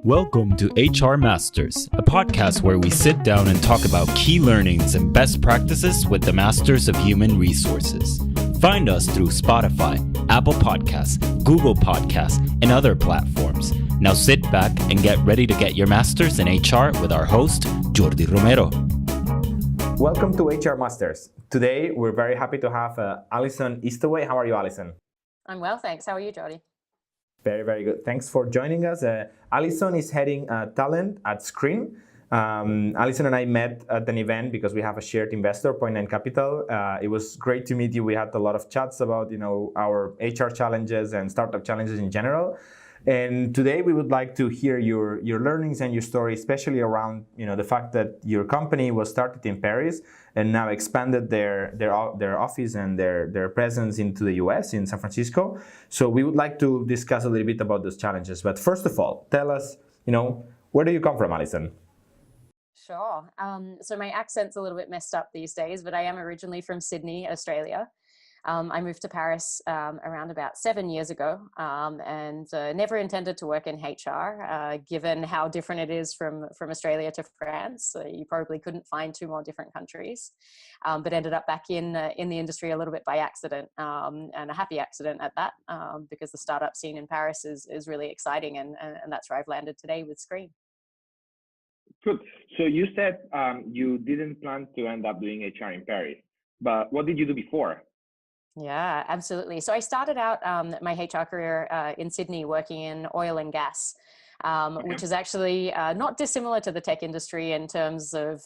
Welcome to HR Masters, a podcast where we sit down and talk about key learnings and best practices with the masters of human resources. Find us through Spotify, Apple Podcasts, Google Podcasts, and other platforms. Now sit back and get ready to get your masters in HR with our host, Jordi Romero. Welcome to HR Masters. Today, we're very happy to have Alison Eastaway. How are you, Alison? I'm well, thanks. How are you, Jordi? Very, very good. Thanks for joining us. Alison is heading talent at Sqreen. Alison and I met at an event because we have a shared investor, Point Nine Capital. It was great to meet you. We had a lot of chats about, our HR challenges and startup challenges in general. And today we would like to hear your learnings and your story, especially around the fact that your company was started in Paris and now expanded their office and their presence into the US in San Francisco. So we would like to discuss a little bit about those challenges. But first of all, tell us, where do you come from, Alison? Sure. So my accent's a little bit messed up these days, but I am originally from Sydney, Australia. I moved to Paris around about 7 years ago and never intended to work in HR, given how different it is from Australia to France. You probably couldn't find two more different countries, but ended up back in the industry a little bit by accident, and a happy accident at that, because the startup scene in Paris is really exciting, and that's where I've landed today with Sqreen. Good. So you said you didn't plan to end up doing HR in Paris, but what did you do before? Yeah, absolutely. So I started out my HR career in Sydney working in oil and gas, which is actually not dissimilar to the tech industry in terms of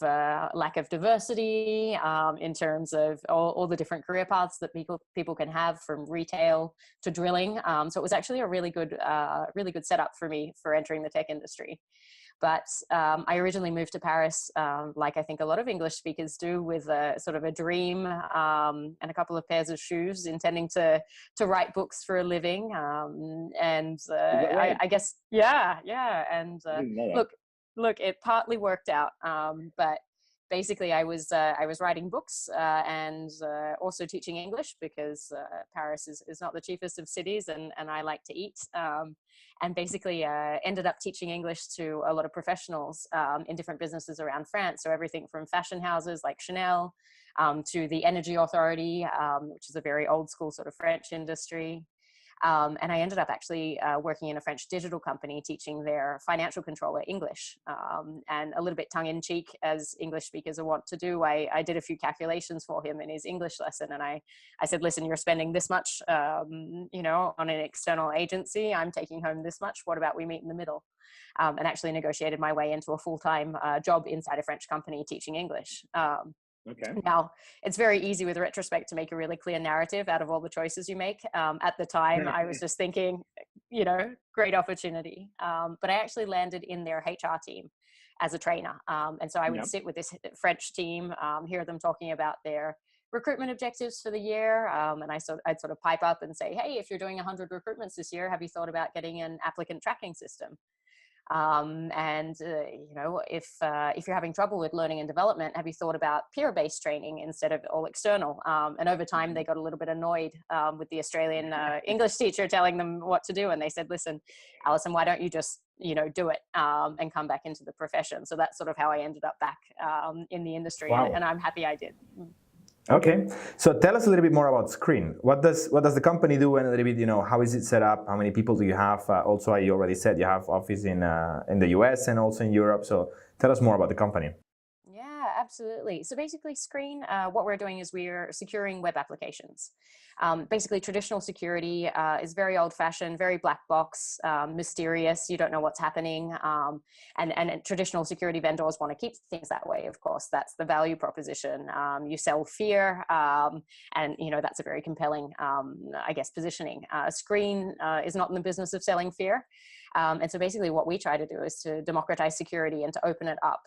lack of diversity, in terms of all the different career paths that people can have, from retail to drilling. So it was actually a really good setup for me for entering the tech industry. But I originally moved to Paris, like I think a lot of English speakers do, with a sort of a dream and a couple of pairs of shoes, intending to write books for a living. Right? I guess, yeah. And look, it partly worked out, but basically I was writing books and also teaching English, because Paris is not the cheapest of cities, and I like to eat. And basically ended up teaching English to a lot of professionals in different businesses around France. So everything from fashion houses like Chanel to the Energy Authority, which is a very old school sort of French industry. And I ended up actually working in a French digital company teaching their financial controller English. And a little bit tongue-in-cheek, as English speakers are wont to do, I did a few calculations for him in his English lesson. And I said, listen, you're spending this much on an external agency. I'm taking home this much. What about we meet in the middle? And actually negotiated my way into a full-time job inside a French company teaching English. Okay. Now, it's very easy with retrospect to make a really clear narrative out of all the choices you make. At the time, I was just thinking, great opportunity. But I actually landed in their HR team as a trainer. And so I would sit with this French team, hear them talking about their recruitment objectives for the year. And I'd sort of pipe up and say, hey, if you're doing 100 recruitments this year, have you thought about getting an applicant tracking system? If you're having trouble with learning and development, have you thought about peer-based training instead of all external? And over time, they got a little bit annoyed with the Australian English teacher telling them what to do. And they said, listen, Alison, why don't you just, do it and come back into the profession? So that's sort of how I ended up back in the industry. Wow. And I'm happy I did. Okay, so tell us a little bit more about Sqreen. What does the company do, and a little bit, how is it set up? How many people do you have? Also, you already said you have office in the US and also in Europe. So tell us more about the company. Yeah, absolutely. So basically, Sqreen, what we're doing is we're securing web applications. Basically, traditional security is very old-fashioned, very black box, mysterious. You don't know what's happening. And traditional security vendors want to keep things that way, of course. That's the value proposition. You sell fear, and that's a very compelling, positioning. Sqreen is not in the business of selling fear. And so basically what we try to do is to democratize security and to open it up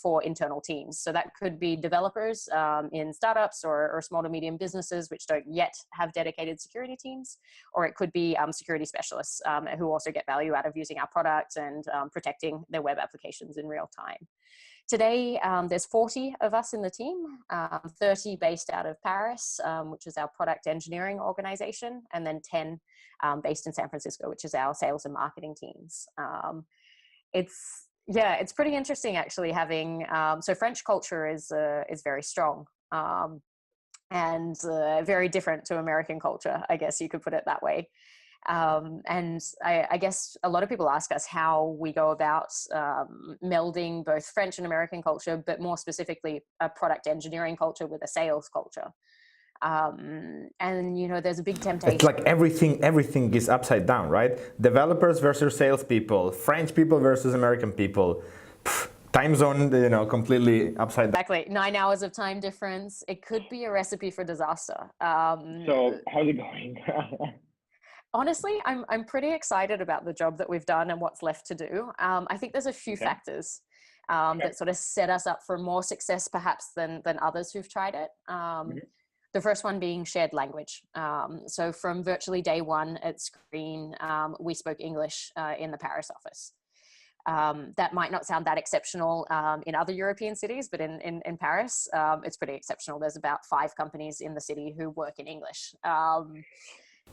for internal teams. So that could be developers in startups or small to medium businesses which don't yet have dedicated security teams, or it could be security specialists who also get value out of using our product and protecting their web applications in real time. Today, there's 40 of us in the team, 30 based out of Paris, which is our product engineering organization, and then 10 based in San Francisco, which is our sales and marketing teams. It's pretty interesting actually having, so French culture is very strong and very different to American culture, I guess you could put it that way. And I guess a lot of people ask us how we go about melding both French and American culture, but more specifically a product engineering culture with a sales culture. And there's a big temptation. It's like everything is upside down, right? Developers versus salespeople, French people versus American people. Time zone, completely upside down. Exactly, 9 hours of time difference. It could be a recipe for disaster. So how's it going? Honestly, I'm pretty excited about the job that we've done and what's left to do. I think there's a few factors that sort of set us up for more success perhaps than others who've tried it. The first one being shared language. So from virtually day one at Sqreen, we spoke English in the Paris office. That might not sound that exceptional in other European cities, but in Paris, it's pretty exceptional. There's about 5 companies in the city who work in English.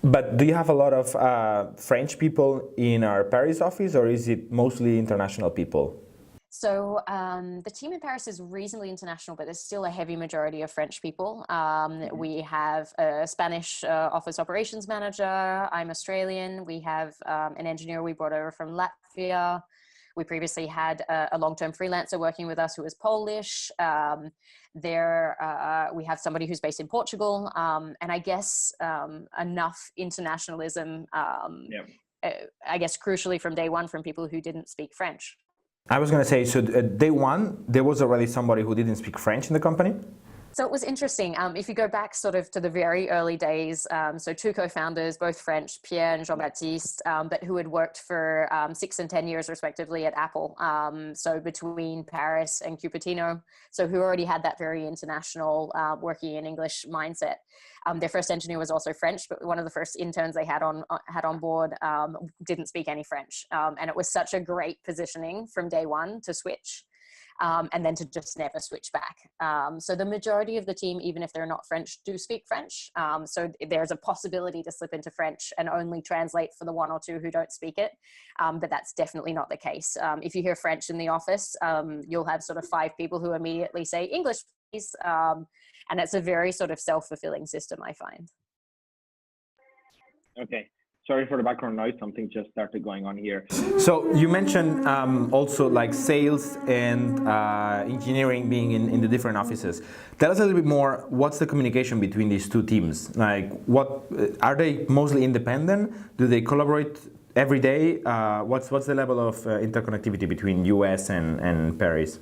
But do you have a lot of French people in our Paris office, or is it mostly international people? So the team in Paris is reasonably international, but there's still a heavy majority of French people. We have a Spanish office operations manager. I'm Australian. We have an engineer we brought over from Latvia. We previously had a long-term freelancer working with us who was Polish. We have somebody who's based in Portugal. And I guess enough internationalism, I guess crucially from day one, from people who didn't speak French. I was going to say, so day one, there was already somebody who didn't speak French in the company? So it was interesting. If you go back sort of to the very early days, so 2 co-founders, both French, Pierre and Jean-Baptiste, but who had worked for 6 and 10 years respectively at Apple. So between Paris and Cupertino, so who already had that very international working in English mindset. Their first engineer was also French, but one of the first interns they had on board didn't speak any French. And it was such a great positioning from day one to switch. And then to just never switch back. So the majority of the team, even if they're not French, do speak French. So there's a possibility to slip into French and only translate for the 1 or 2 who don't speak it. But that's definitely not the case. If you hear French in the office, you'll have sort of 5 people who immediately say English, please. And it's a very sort of self-fulfilling system, I find. Okay. Sorry for the background noise. Something just started going on here. So you mentioned also like sales and engineering being in the different offices. Tell us a little bit more. What's the communication between these 2 teams? Like, what are they mostly independent? Do they collaborate every day? What's the level of interconnectivity between US and Paris?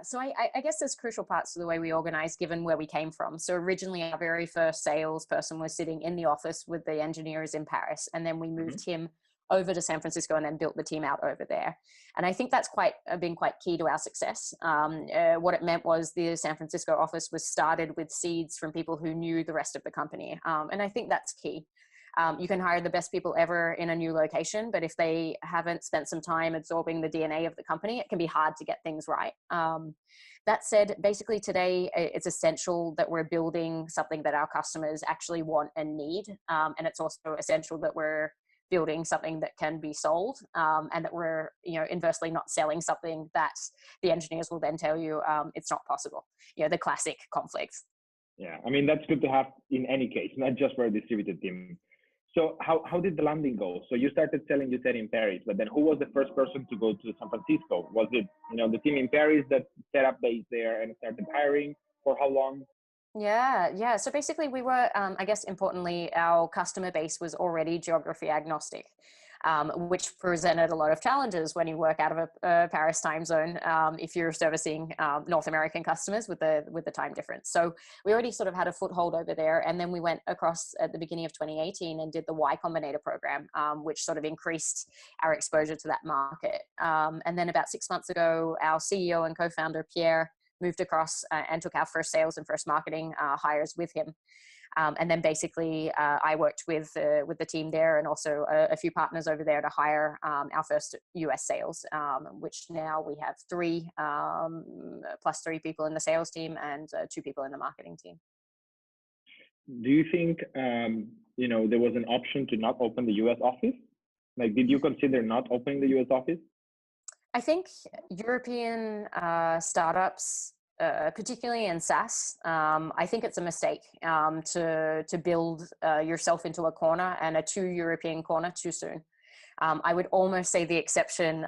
So I guess there's crucial parts to the way we organize given where we came from. So originally our very first salesperson was sitting in the office with the engineers in Paris, and then we moved him over to San Francisco and then built the team out over there. And I think that's been quite key to our success. What it meant was the San Francisco office was started with seeds from people who knew the rest of the company. And I think that's key. You can hire the best people ever in a new location, but if they haven't spent some time absorbing the DNA of the company, it can be hard to get things right. That said, basically today, it's essential that we're building something that our customers actually want and need. And it's also essential that we're building something that can be sold, and that we're, inversely not selling something that the engineers will then tell you it's not possible. The classic conflicts. Yeah, I mean, that's good to have in any case, not just for a distributed team. So how did the landing go? So you started selling, you said in Paris, but then who was the first person to go to San Francisco? Was it, the team in Paris that set up base there and started hiring? For how long? Yeah. So basically we were, I guess importantly, our customer base was already geography agnostic, which presented a lot of challenges when you work out of a Paris time zone, if you're servicing North American customers with the time difference. So we already sort of had a foothold over there. And then we went across at the beginning of 2018 and did the Y Combinator program, which sort of increased our exposure to that market. And then about 6 months ago, our CEO and co-founder, Pierre, moved across and took our first sales and first marketing hires with him. And then basically I worked with the team there and also a few partners over there to hire our first US sales, which now we have 3 plus 3 people in the sales team and 2 people in the marketing team. Do you think, there was an option to not open the US office? Like, did you consider not opening the US office? I think European startups, particularly in SaaS, I think it's a mistake to build yourself into a corner and a too European corner too soon. I would almost say the exception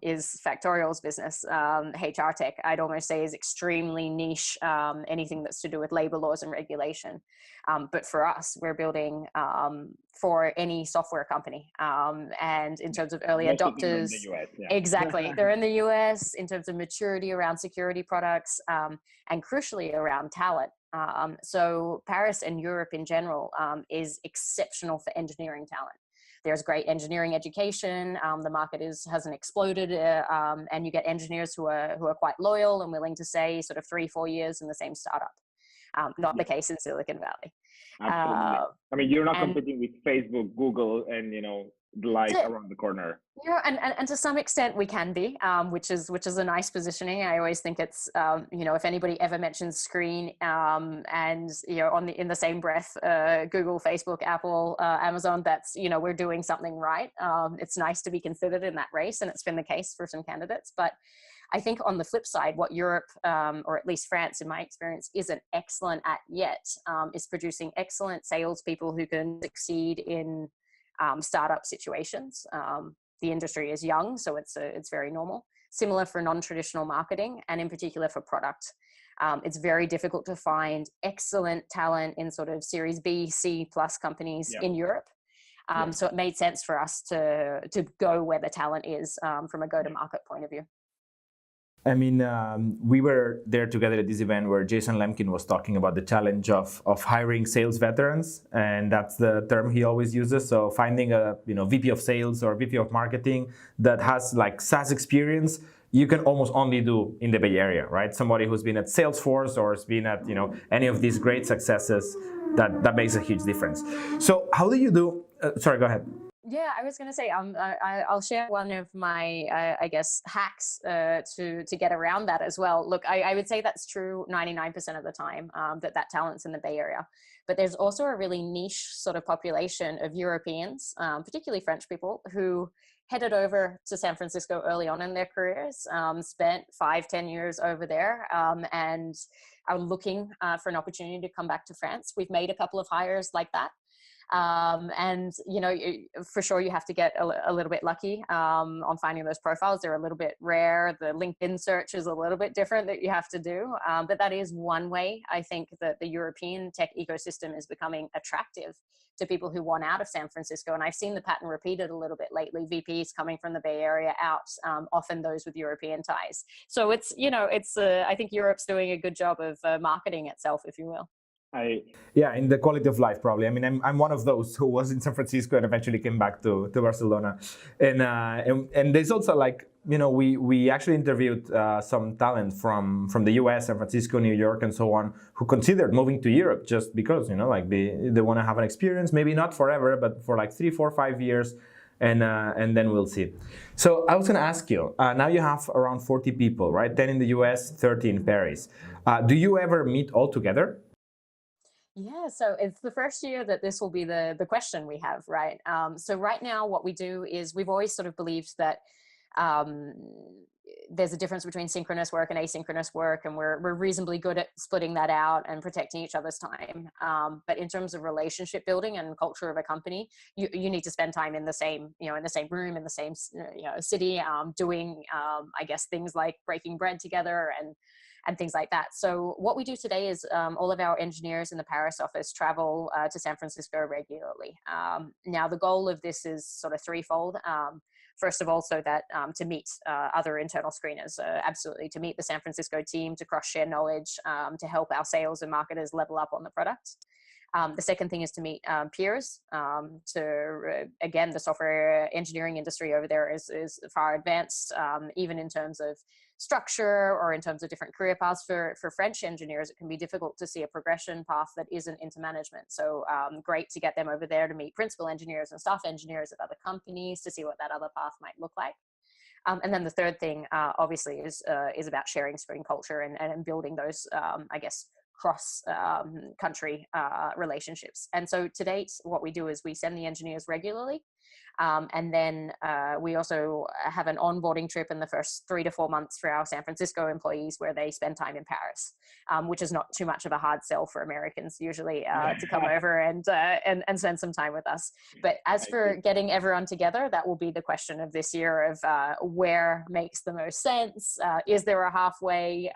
is Factorial's business, HR tech. I'd almost say is extremely niche, anything that's to do with labor laws and regulation. But for us, we're building for any software company. And in terms of early adopters, in the US, yeah. Exactly. They're in the US in terms of maturity around security products and crucially around talent. So Paris and Europe in general is exceptional for engineering talent. There's great engineering education. The market hasn't exploded, and you get engineers who are quite loyal and willing to stay sort of 3-4 years in the same startup. Not the case in Silicon Valley. Absolutely. I mean, you're not competing with Facebook, Google, and the like around the corner. Yeah, and to some extent we can be, which is a nice positioning. I always think it's if anybody ever mentions Sqreen and in the same breath, Google, Facebook, Apple, Amazon, that's we're doing something right. It's nice to be considered in that race, and it's been the case for some candidates. But I think on the flip side, what Europe, or at least France, in my experience, isn't excellent at yet, is producing excellent salespeople who can succeed in startup situations. The industry is young, so it's very normal. Similar for non-traditional marketing, and in particular for product. It's very difficult to find excellent talent in sort of Series B, C plus companies in Europe. So it made sense for us to go where the talent is from a go-to-market point of view. I mean, we were there together at this event where Jason Lemkin was talking about the challenge of hiring sales veterans, and that's the term he always uses. So finding a VP of sales or VP of marketing that has like SaaS experience, you can almost only do in the Bay Area, right? Somebody who's been at Salesforce or has been at any of these great successes, that makes a huge difference. So how do you do? Sorry, go ahead. Yeah, I was going to say, I'll share one of my, I guess, hacks to get around that as well. Look, I would say that's true 99% of the time, that talent's in the Bay Area. But there's also a really niche sort of population of Europeans, particularly French people, who headed over to San Francisco early on in their careers, spent 5-10 years over there, and are looking for an opportunity to come back to France. We've made a couple of hires like that. And for sure you have to get a little bit lucky on finding those profiles. They're a little bit rare. The LinkedIn search is a little bit different that you have to do, but that is one way. I think that the European tech ecosystem is becoming attractive to people who want out of San Francisco, and I've seen the pattern repeated a little bit lately. VPs coming from the Bay Area out, often those with European ties. So it's I think Europe's doing a good job of marketing itself, if you will. In the quality of life, probably. I mean, I'm one of those who was in San Francisco and eventually came back to Barcelona, and there's also we actually interviewed some talent from the US, San Francisco, New York, and so on, who considered moving to Europe just because they want to have an experience, maybe not forever, but for like 3, 4, 5 years, and then we'll see. So I was going to ask you. Now you have around 40 people, right? 10 in the US, 30 in Paris. Do you ever meet all together? Yeah, so it's the first year that this will be the question we have, right? So right now what we do is we've always sort of believed that there's a difference between synchronous work and asynchronous work, and we're reasonably good at splitting that out and protecting each other's time. But in terms of relationship building and culture of a company, you need to spend time in the same room, in the same city, doing I guess things like breaking bread together and things like that. So what we do today is all of our engineers in the Paris office travel to San Francisco regularly. Now the goal of this is sort of threefold. First of all, so that to meet other internal screeners, absolutely, to meet the San Francisco team, to cross-share knowledge, to help our sales and marketers level up on the product. The second thing is to meet peers. Again, the software engineering industry over there is far advanced, even in terms of structure or in terms of different career paths. For French engineers, it can be difficult to see a progression path that isn't into management. So great to get them over there to meet principal engineers and staff engineers at other companies to see what that other path might look like. And then the third thing, obviously, is about sharing Sqreen culture and building those, I guess, cross country relationships. And so to date, what we do is we send the engineers regularly. And then we also have an onboarding trip in the first 3 to 4 months for our San Francisco employees where they spend time in Paris, which is not too much of a hard sell for Americans usually to come over and spend some time with us. But as for getting everyone together, that will be the question of this year of where makes the most sense. Is there a halfway?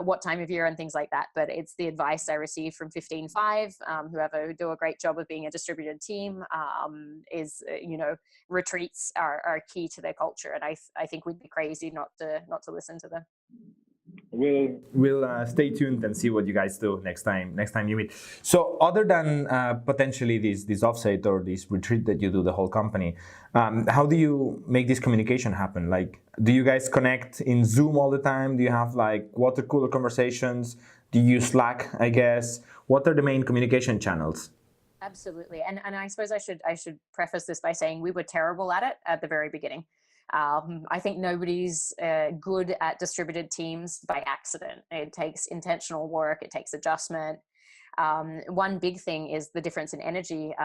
What time of year and things like that. But it's the advice I received from 15Five, who do a great job of being a distributed team, retreats are key to their culture. And I think we'd be crazy not to listen to them. We'll stay tuned and see what you guys do next time you meet. So other than potentially this offsite or this retreat that you do the whole company, how do you make this communication happen? Like, do you guys connect in Zoom all the time? Do you have like water cooler conversations? Do you use Slack, I guess? What are the main communication channels? Absolutely. And I suppose I should preface this by saying we were terrible at it at the very beginning. I think nobody's good at distributed teams by accident. It takes intentional work. It takes adjustment. One big thing is the difference in energy.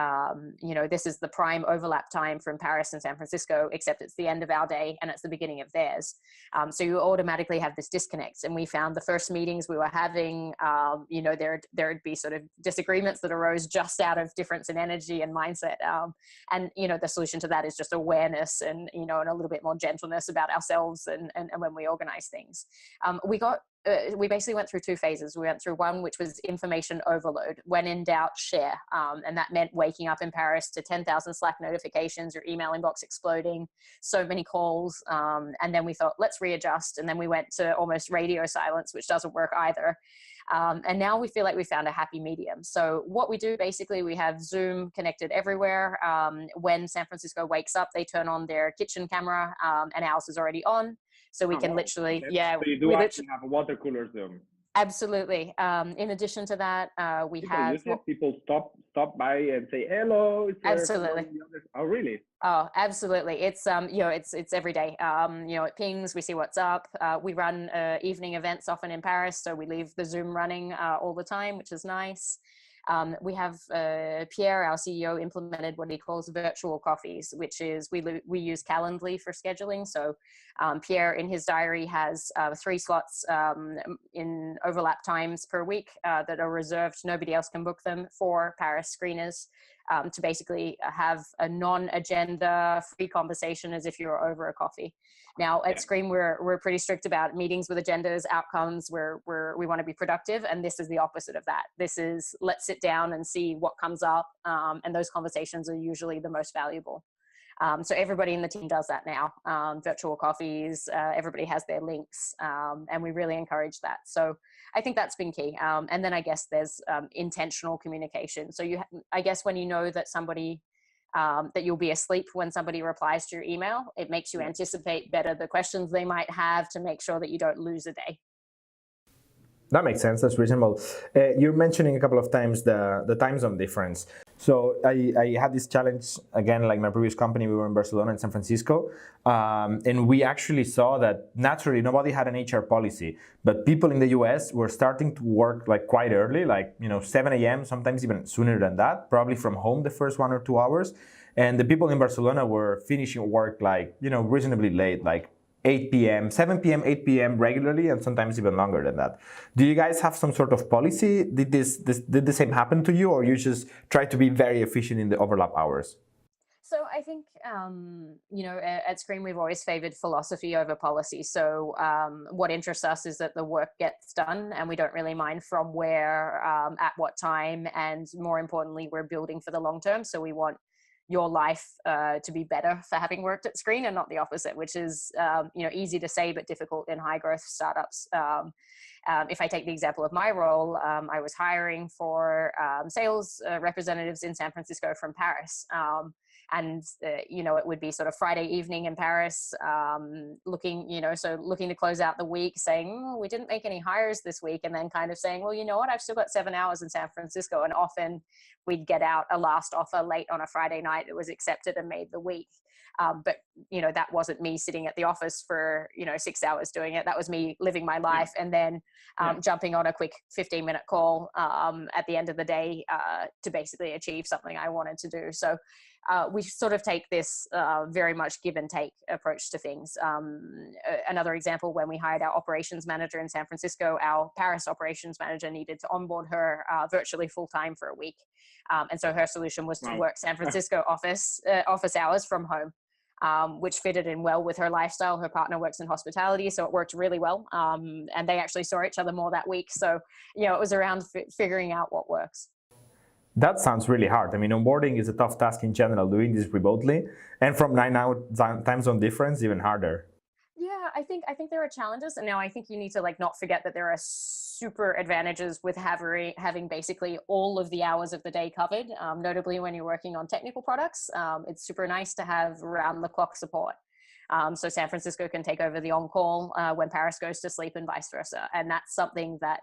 This is the prime overlap time from Paris and San Francisco, except it's the end of our day and it's the beginning of theirs. So you automatically have this disconnect. And we found the first meetings we were having, there'd be sort of disagreements that arose just out of difference in energy and mindset. And the solution to that is just awareness and a little bit more gentleness about ourselves and when we organize things. We basically went through 2 phases. We went through one, which was information overload. When in doubt, share. And that meant waking up in Paris to 10,000 Slack notifications, your email inbox exploding, so many calls. And then we thought, let's readjust. And then we went to almost radio silence, which doesn't work either. And now we feel like we found a happy medium. So what we do, basically, we have Zoom connected everywhere. When San Francisco wakes up, they turn on their kitchen camera and ours is already on. So we can literally, So you do actually have a water cooler Zoom. Absolutely. In addition to that, people stop by and say hello. Absolutely. Oh, really? Oh, absolutely. It's it's every day. It pings. We see what's up. We run evening events often in Paris, so we leave the Zoom running all the time, which is nice. We have Pierre, our CEO, implemented what he calls virtual coffees, which is we use Calendly for scheduling. So Pierre, in his diary, has 3 slots in overlap times per week that are reserved. Nobody else can book them for Paris screeners to basically have a non-agenda free conversation as if you were over a coffee. Now at Sqreen, we're pretty strict about meetings with agendas, outcomes, we want to be productive. And this is the opposite of that. This is, let's sit down and see what comes up. And those conversations are usually the most valuable. So everybody in the team does that now, virtual coffees, everybody has their links, and we really encourage that. So I think that's been key. And then I guess there's intentional communication. So I guess when you know that somebody, that you'll be asleep when somebody replies to your email, it makes you anticipate better the questions they might have to make sure that you don't lose a day. That makes sense. That's reasonable. You're mentioning a couple of times the time zone difference. So I had this challenge, again, like my previous company, we were in Barcelona and San Francisco. And we actually saw that naturally nobody had an HR policy, but people in the US were starting to work like quite early, like 7 a.m., sometimes even sooner than that, probably from home the first 1 or 2 hours. And the people in Barcelona were finishing work like, reasonably late, like 8 p.m., 7 p.m., 8 p.m. regularly, and sometimes even longer than that. Do you guys have some sort of policy? Did the same happen to you, or you just try to be very efficient in the overlap hours? So I think, at Sqreen, we've always favored philosophy over policy. So what interests us is that the work gets done and we don't really mind from where, at what time. And more importantly, we're building for the long term. So we want your life to be better for having worked at Sqreen and not the opposite, which is easy to say but difficult in high growth startups. If I take the example of my role, I was hiring for sales representatives in San Francisco from Paris. It would be sort of Friday evening in Paris, looking to close out the week, saying, we didn't make any hires this week, and then kind of saying, well, you know what, I've still got 7 hours in San Francisco. And often we'd get out a last offer late on a Friday night that was accepted and made the week. But that wasn't me sitting at the office for 6 hours doing it. That was me living my life, and then jumping on a quick 15-minute call at the end of the day to basically achieve something I wanted to do. So we sort of take this very much give and take approach to things. Another example, when we hired our operations manager in San Francisco, our Paris operations manager needed to onboard her virtually full time for a week. And so her solution was to work San Francisco office hours from home. Which fitted in well with her lifestyle. Her partner works in hospitality, so it worked really well. And they actually saw each other more that week. So, it was around figuring out what works. That sounds really hard. I mean, onboarding is a tough task in general, doing this remotely. And from 9-hour time zone difference, even harder. Yeah, I think there are challenges. And now I think you need to not forget that there are super advantages with having basically all of the hours of the day covered, notably when you're working on technical products. It's super nice to have round the clock support. So San Francisco can take over the on-call when Paris goes to sleep and vice versa. And that's something that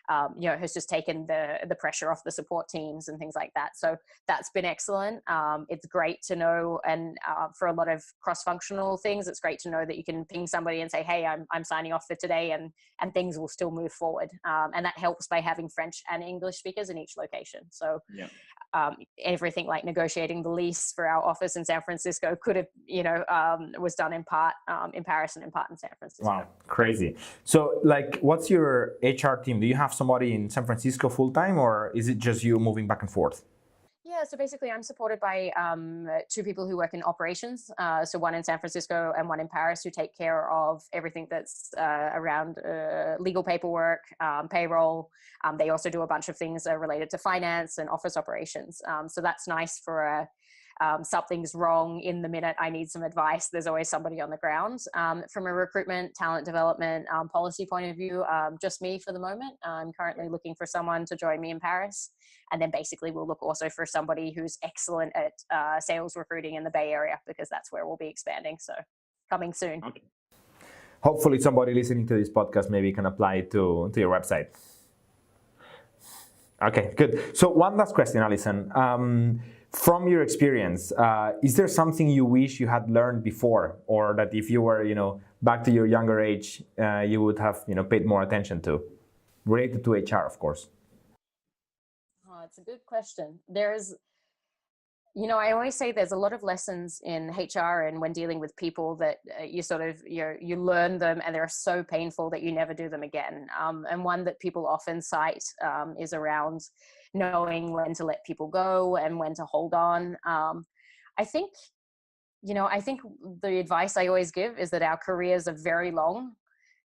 has just taken the pressure off the support teams and things like that. So that's been excellent. It's great to know, and for a lot of cross-functional things, it's great to know that you can ping somebody and say, hey, I'm signing off for today, and things will still move forward. And that helps by having French and English speakers in each location. So everything like negotiating the lease for our office in San Francisco could have, was done in part in Paris and in part in San Francisco. Wow, crazy. So what's your HR team? Do you have somebody in San Francisco full time, or is it just you moving back and forth? Yeah, so basically I'm supported by 2 people who work in operations. So one in San Francisco and one in Paris, who take care of everything that's around legal paperwork, payroll. They also do a bunch of things related to finance and office operations. So that's nice for something's wrong in the minute I need some advice. There's always somebody on the ground. From a recruitment, talent development, policy point of view, just me for the moment. I'm currently looking for someone to join me in Paris. And then basically we'll look also for somebody who's excellent at sales recruiting in the Bay Area, because that's where we'll be expanding. So coming soon. Okay. Hopefully somebody listening to this podcast maybe can apply to your website. Okay, good. So one last question, Alison. From your experience, is there something you wish you had learned before, or that if you were, back to your younger age, you would have, paid more attention to, related to HR, of course? Oh, it's a good question. There's, I always say there's a lot of lessons in HR and when dealing with people that you learn them and they're so painful that you never do them again. And one that people often cite is around knowing when to let people go and when to hold on. I think the advice I always give is that our careers are very long,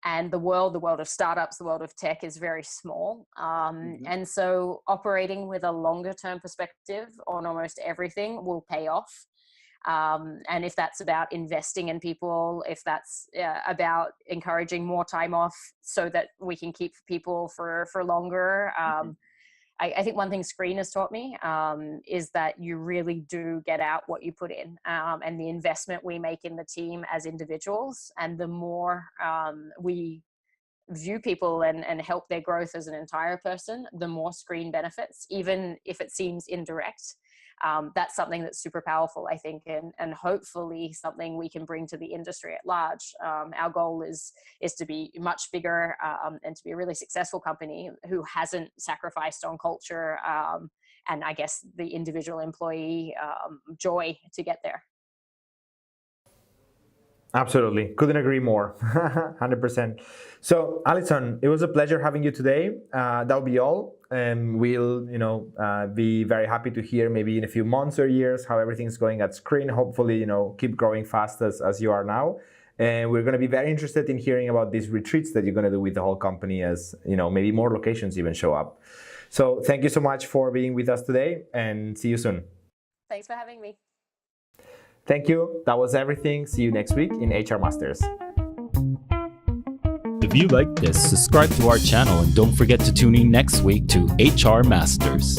and the world of startups, the world of tech is very small. And so operating with a longer term perspective on almost everything will pay off. And if that's about investing in people, if that's about encouraging more time off so that we can keep people for longer, I think one thing Sqreen has taught me is that you really do get out what you put in, and the investment we make in the team as individuals, and the more we view people and help their growth as an entire person, the more Sqreen benefits, even if it seems indirect. That's something that's super powerful, I think, and hopefully something we can bring to the industry at large. Our goal is to be much bigger and to be a really successful company who hasn't sacrificed on culture and I guess the individual employee joy to get there. Absolutely. Couldn't agree more. 100%. So, Alison, it was a pleasure having you today. That'll be all. We'll, be very happy to hear maybe in a few months or years how everything's going at Sqreen. Hopefully, keep growing fast as you are now. And we're going to be very interested in hearing about these retreats that you're going to do with the whole company as, maybe more locations even show up. So thank you so much for being with us today, and see you soon. Thanks for having me. Thank you. That was everything. See you next week in HR Masters. If you like this, subscribe to our channel and don't forget to tune in next week to HR Masters.